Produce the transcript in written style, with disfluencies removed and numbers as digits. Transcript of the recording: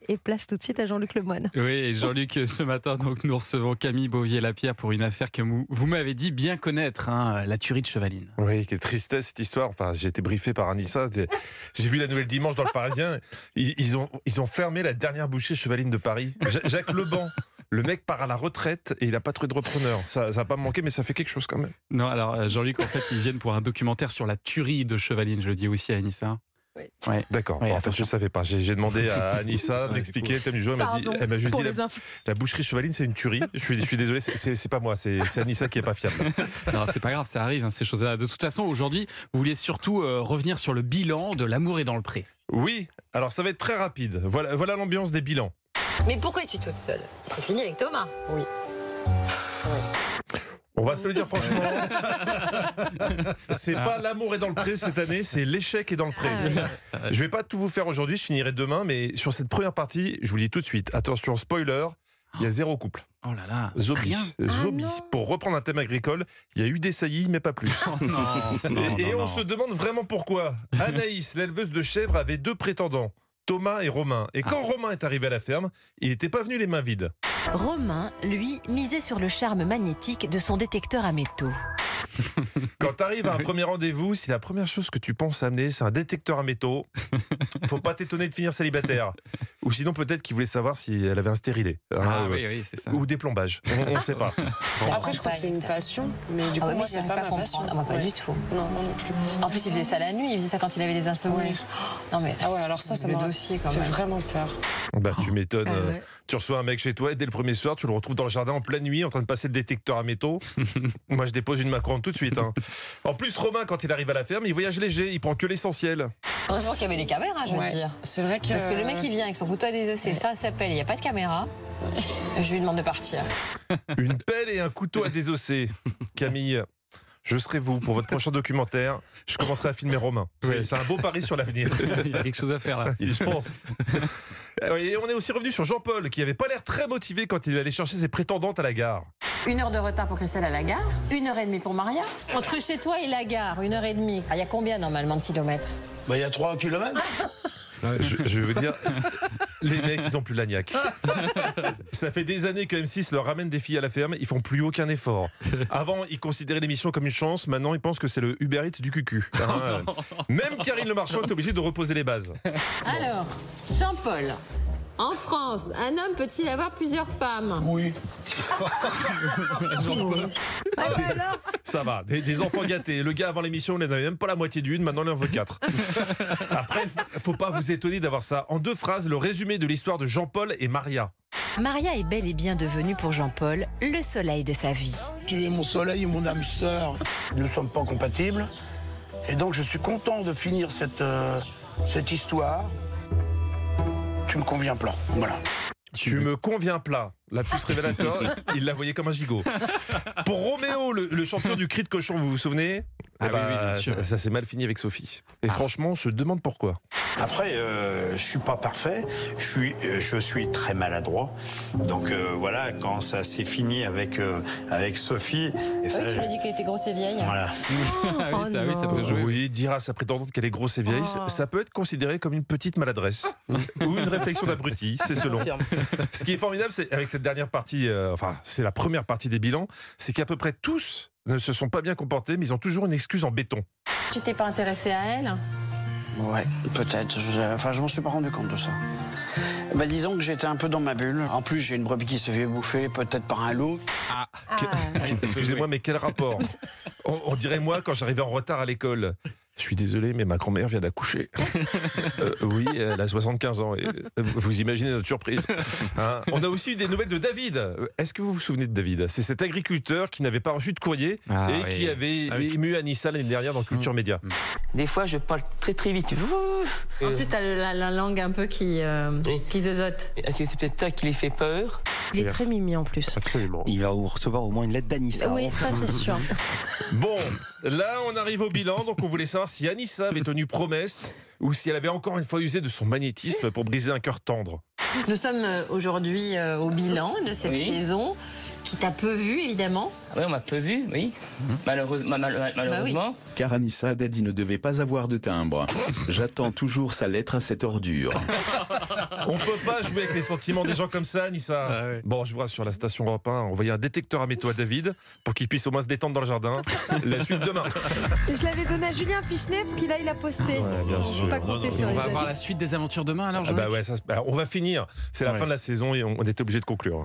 Et place tout de suite à Jean-Luc Lemoyne. Oui, et Jean-Luc, ce matin, donc, nous recevons Camille Beauvier-Lapierre pour une affaire que vous m'avez dit bien connaître, la tuerie de Chevaline. Oui, quelle tristesse cette histoire. Enfin, j'ai été briefé par Anissa. J'ai vu la nouvelle dimanche dans le Parisien. Ils ont fermé la dernière boucherie Chevaline de Paris. Jacques Leban. Le mec part à la retraite et il n'a pas trouvé de repreneur. Ça va pas me manquer, mais ça fait quelque chose quand même. Non, alors Jean-Luc, en fait, ils viennent pour un documentaire sur la tuerie de Chevaline. Je le dis aussi à Anissa. Oui. Ouais. D'accord. Oui, Bon, en fait, je ne savais pas. J'ai demandé à Anissa de m'expliquer le thème du jour. Elle m'a juste dit la boucherie Chevaline, c'est une tuerie. Je suis désolé, c'est pas moi, c'est Anissa qui est pas fiable. Non, c'est pas grave, ça arrive, ces choses-là. De toute façon, aujourd'hui, vous vouliez surtout revenir sur le bilan de L'amour est dans le pré. Oui, alors ça va être très rapide. Voilà l'ambiance des bilans. Mais pourquoi es-tu toute seule? C'est fini avec Thomas. Oui. On va se le dire franchement, c'est pas L'amour est dans le pré cette année, c'est L'échec est dans le pré. Je vais pas tout vous faire aujourd'hui, je finirai demain, mais sur cette première partie, je vous le dis tout de suite, attention, spoiler, il y a 0 couple. Oh là là, Zombie. rien. Zombie. Pour reprendre un thème agricole, il y a eu des saillies, mais pas plus. Oh non, Et on se demande vraiment pourquoi. Anaïs, l'éleveuse de chèvres, avait 2 prétendants, Thomas et Romain. Et quand Romain est arrivé à la ferme, il n'était pas venu les mains vides. Romain, lui, misait sur le charme magnétique de son détecteur à métaux. Quand tu arrives à un premier rendez-vous, si la première chose que tu penses amener, c'est un détecteur à métaux, faut pas t'étonner de finir célibataire. Ou sinon, peut-être qu'il voulait savoir si elle avait un stérilet. Oui, c'est ça. Ou des plombages. On ne sait pas. Après, je crois que c'est une passion, mais du coup, moi, c'est pas ma passion. Ah, moi, pas du tout. Non, moi non plus. En plus, il faisait ça la nuit, il faisait ça quand il avait des insomnies. Ouais. Non, mais. Ah ouais, alors ça le m'a dossier quand fait même. vraiment peur. Bah, tu m'étonnes. Ouais. Tu reçois un mec chez toi et dès le premier soir, tu le retrouves dans le jardin en pleine nuit en train de passer le détecteur à métaux. Moi, je dépose une macarone tout de suite. En plus, Romain, quand il arrive à la ferme, il voyage léger, il prend que l'essentiel. Heureusement qu'il y avait les caméras, je veux Ouais. te dire. C'est vrai que. Parce que le mec, il vient avec son couteau à désossé, ça s'appelle, il n'y a pas de caméra. Je lui demande de partir. Une pelle et un couteau à désosser. Camille, je serai vous pour votre prochain documentaire. Je commencerai à filmer Romain. C'est un beau pari sur l'avenir. Il y a quelque chose à faire là. Je pense. Et on est aussi revenu sur Jean-Paul, qui avait pas l'air très motivé quand il allait chercher ses prétendantes à la gare. 1 heure de retard pour Christelle à la gare, 1h30 pour Maria. Entre chez toi et la gare, 1h30. Il y a combien normalement de kilomètres? Bah, il y a 3 kilomètres. Je vais vous dire, les mecs, ils ont plus la niaque. Ça fait des années que M6 leur ramène des filles à la ferme, ils font plus aucun effort. Avant, ils considéraient l'émission comme une chance, maintenant, ils pensent que c'est le Uber Eats du cucu. Même Karine Le Marchand est obligée de reposer les bases. Alors, Jean-Paul, en France, un homme peut-il avoir plusieurs femmes? Oui. Ça va, des enfants gâtés. Le gars, avant l'émission, il n'en avait même pas la moitié d'une, maintenant, il en veut 4. Après, faut pas vous étonner d'avoir ça. En 2 phrases, le résumé de l'histoire de Jean-Paul et Maria. Maria est bel et bien devenue pour Jean-Paul le soleil de sa vie. Tu es mon soleil et mon âme sœur. Nous ne sommes pas compatibles. Et donc, je suis content de finir cette histoire. Tu me conviens plat. Voilà. Tu me conviens plat. La puce révélateur, il la voyait comme un gigot. Pour Roméo, le champion du cri de cochon, vous vous souvenez? Ah oui, bien sûr. Ça s'est mal fini avec Sophie. Et franchement, on se demande pourquoi. Après, je suis pas parfait. Je suis très maladroit. Donc voilà, quand ça s'est fini avec Sophie. Et ça, Oui, tu lui as dit qu'elle était grosse et vieille. voilà. Ah oui, ça peut jouer. Oui, dire à sa prétendante qu'elle est grosse et vieille, ça peut être considéré comme une petite maladresse. Ou une réflexion d'abruti, c'est selon. Ce qui est formidable, c'est avec cette dernière partie, c'est la première partie des bilans, c'est qu'à peu près tous ne se sont pas bien comportés, mais ils ont toujours une excuse en béton. Tu t'es pas intéressé à elle? Ouais, peut-être. Je m'en suis pas rendu compte de ça. Bah, disons que j'étais un peu dans ma bulle. En plus, j'ai une brebis qui se fait bouffer, peut-être par un loup. Excusez-moi, mais quel rapport? On dirait moi quand j'arrivais en retard à l'école. Je suis désolé, mais ma grand-mère vient d'accoucher. Oui, elle a 75 ans. Et, vous imaginez notre surprise. On a aussi eu des nouvelles de David. Est-ce que vous vous souvenez de David? C'est cet agriculteur qui n'avait pas reçu de courrier qui avait ému Anissa l'année dernière dans Culture Média. Des fois, je parle très très vite. En plus, t'as la langue un peu qui zozote. Est-ce que c'est peut-être ça qui les fait peur? Il est très mimi en plus. Absolument. Il va recevoir au moins une lettre d'Anissa. Oui, ça c'est sûr. Bon, là on arrive au bilan, donc on voulait savoir si Anissa avait tenu promesse ou si elle avait encore une fois usé de son magnétisme pour briser un cœur tendre. Nous sommes aujourd'hui au bilan de cette saison Puis t'as peu vu, évidemment. Oui, on m'a peu vu, oui. Malheureusement. Car Anissa Haddad ne devait pas avoir de timbre. J'attends toujours sa lettre à cette ordure. On peut pas jouer avec les sentiments des gens comme ça, Anissa. Ah ouais. Bon, je vois sur la station Europe 1, envoyer un détecteur à métaux à David pour qu'il puisse au moins se détendre dans le jardin. La suite demain. Je l'avais donné à Julien Pichenet, puis là il a posté. Ouais, bien sûr. Faut pas compter sur On les va amis. avoir la suite des aventures demain alors, Ah Jean-Luc bah ouais, on va finir. C'est la Ouais. fin de la saison et on était obligé de conclure.